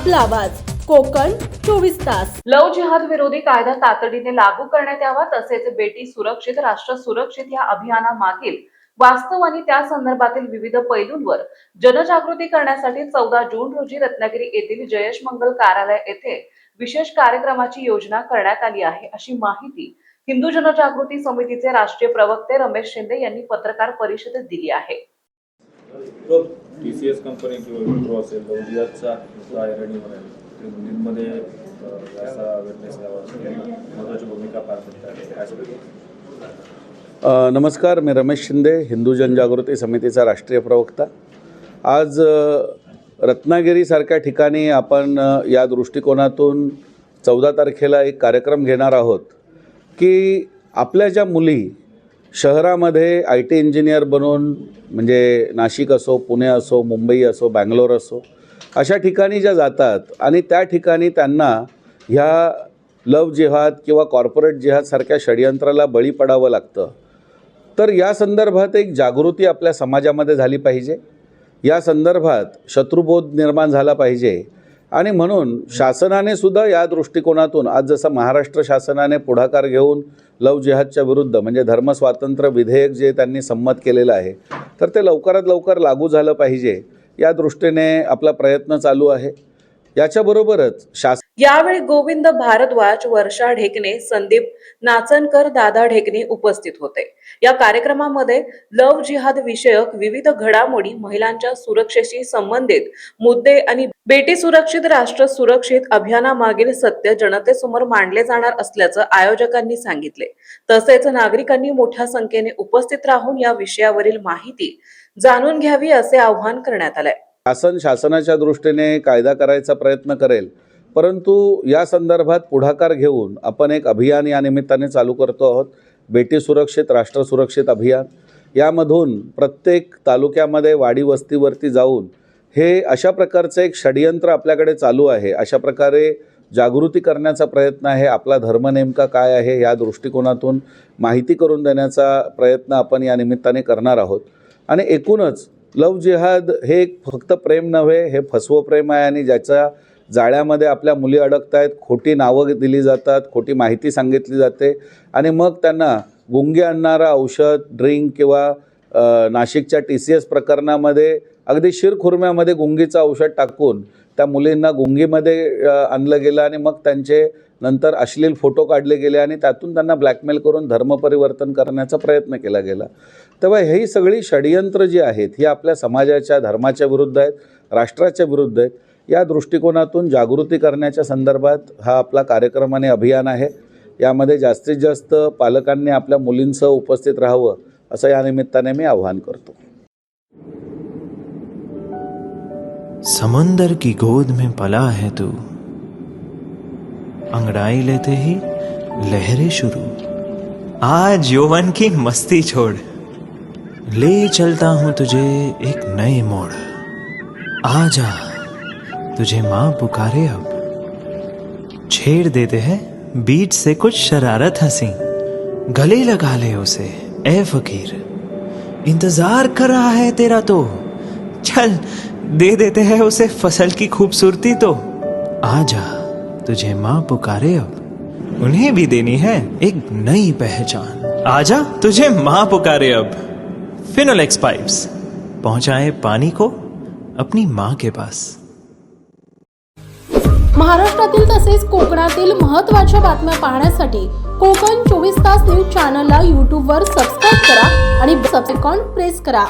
आपला आवाज कोकण 24 तास। लव जिहाद विरोधी कायदा तातडीने लागू करण्यात यावा, तसेच बेटी सुरक्षित राष्ट्र सुरक्षित या अभियानामागील वास्तव आणि त्या संदर्भातील विविध पैलूंवर जनजागृती करण्यासाठी 14 जून रोजी रत्नागिरी येथील जयेश मंगल कार्यालय येथे विशेष कार्यक्रमाची योजना करण्यात आली आहे, अशी माहिती हिंदू जनजागृती समितीचे राष्ट्रीय प्रवक्ते रमेश शिंदे यांनी पत्रकार परिषदेत दिली आहे। TCS कंपनी किंवा विप्रो असेल लव जिहादचा ऐरणी म्हणाल मुलींमध्ये याचा अवेअरनेस यावा महत्त्वाची भूमिका पार पडते। नमस्कार, मी रमेश शिंदे, हिंदू जनजागृती समितीचा राष्ट्रीय प्रवक्ता। आज रत्नागिरीसारख्या ठिकाणी आपण या दृष्टिकोनातून 14 तारखेला एक कार्यक्रम घेणार आहोत की आपल्या ज्या मुली शहरामध्ये IT इंजिनियर बनून, म्हणजे नाशिक असो, पुणे असो, मुंबई असो, बँगलोर असो, अशा ठिकाणी ज्या जातात आणि त्या ठिकाणी त्यांना ह्या लव जिहाद किंवा कॉर्पोरेट जिहादसारख्या षडयंत्राला बळी पडावं लागतं। तर या संदर्भात एक जागृती आपल्या समाजामध्ये झाली पाहिजे, या संदर्भात शत्रुबोध निर्माण झाला पाहिजे। आणि म्हणून शासनाने सुद्धा या दृष्टिकोनातून आज जसं महाराष्ट्र शासनाने पुढाकार घेऊन लव जिहादच्या विरुद्ध म्हणजे धर्मस्वातंत्र्य विधेयक जे त्यांनी संमत केलेलं आहे, तर ते लवकरात लवकर लागू झालं पाहिजे या दृष्टीने आपला प्रयत्न चालू आहे। याच्याबरोबरच यावेळी गोविंद भारद्वाज, वर्षा ढेकणे, संदीप नाचनकर, दादा ढेकणे उपस्थित होते। या कार्यक्रमामध्ये लव जिहाद विषयक विविध घडामोडी, महिलांच्या सुरक्षेशी संबंधित मुद्दे आणि बेटी सुरक्षित राष्ट्र सुरक्षित अभियानामागील सत्य जनतेसमोर मांडले जाणार असल्याचं आयोजकांनी सांगितले। तसेच नागरिकांनी मोठ्या संख्येने उपस्थित राहून या विषयावरील माहिती जाणून घ्यावी असे आवाहन करण्यात आले। शासनाच्या दृष्टीने कायदा करायचा प्रयत्न करेल, परंतु या संदर्भात पुढाकार घेऊन आपण एक अभियान या निमित्ताने चालू करतो आहोत, बेटी सुरक्षित राष्ट्र सुरक्षित अभियान। यामधून प्रत्येक तालुक्यामध्ये वाडी वस्तीवरती जाऊन हे अशा प्रकारचं एक षडयंत्र आपल्याकडे चालू आहे, अशा प्रकारे जागृती करण्याचा प्रयत्न आहे। आपला धर्म नेमका काय आहे या दृष्टिकोनातून माहिती करून देण्याचा प्रयत्न आपण या निमित्ताने करणार आहोत। आणि एकूणच लव जिहाद हे फक्त प्रेम नव्हे, हे फसवं प्रेम आहे आणि ज्याच्या जाळ्यामध्ये आपल्या मुली अडकत आहेत, खोटी नावं दिली जातात, खोटी माहिती सांगितली जाते आणि मग त्यांना गुंगी आणणारा औषध, ड्रिंक किंवा नाशिकच्या TCS प्रकरणामध्ये अगदी शिरखुर्म्यामध्ये गुंगीचं औषध टाकून त्या मुलींना गुंगीमध्ये आणलं गेलं आणि मग त्यांचे नंतर अश्लील फोटो काढले गेले आणि त्यातून त्यांना ब्लॅकमेल करून धर्मपरिवर्तन करण्याचा प्रयत्न केला गेला। तेव्हा ही सगळी षडयंत्र जी आहेत ही आपल्या समाजाच्या धर्माच्या विरुद्ध आहेत, राष्ट्राच्या विरुद्ध आहेत। या दृष्टिकोनातून जागृती करण्याच्या संदर्भात हा आपला कार्यक्रम आणि अभियान आहे। यामध्ये जास्तीत जास्त पालकांनी आपल्या मुलींसह उपस्थित राहावं असं या निमित्ताने मी आवाहन करतो। समंदर की गोद में पला है तू, अंगड़ाई लेते ही लहरें शुरू। आज यौवन की मस्ती छोड़, ले चलता हूं तुझे एक नए मोड़। आजा तुझे माँ पुकारे अब, छेड़ देते हैं बीच से कुछ शरारत हंसी। गले लगा ले उसे ए फकीर, इंतजार कर रहा है तेरा तो, चल दे देते हैं उसे फसल की खूबसूरती तो। आजा तुझे माँ पुकारे अब, उन्हें भी देनी है एक नई पहचान। आजा तुझे माँ पुकारे अब। फिनोलेक्स पाइप्स पहुंचाए पानी को अपनी माँ के पास। महाराष्ट्रातील तसेच कोकणातील महत्त्वाच्या बातम्या पाहण्यासाठी कोकण 24 तास न्यूज चॅनलला YouTube वर सबस्क्राइब करा आणि बेल आयकॉन प्रेस करा।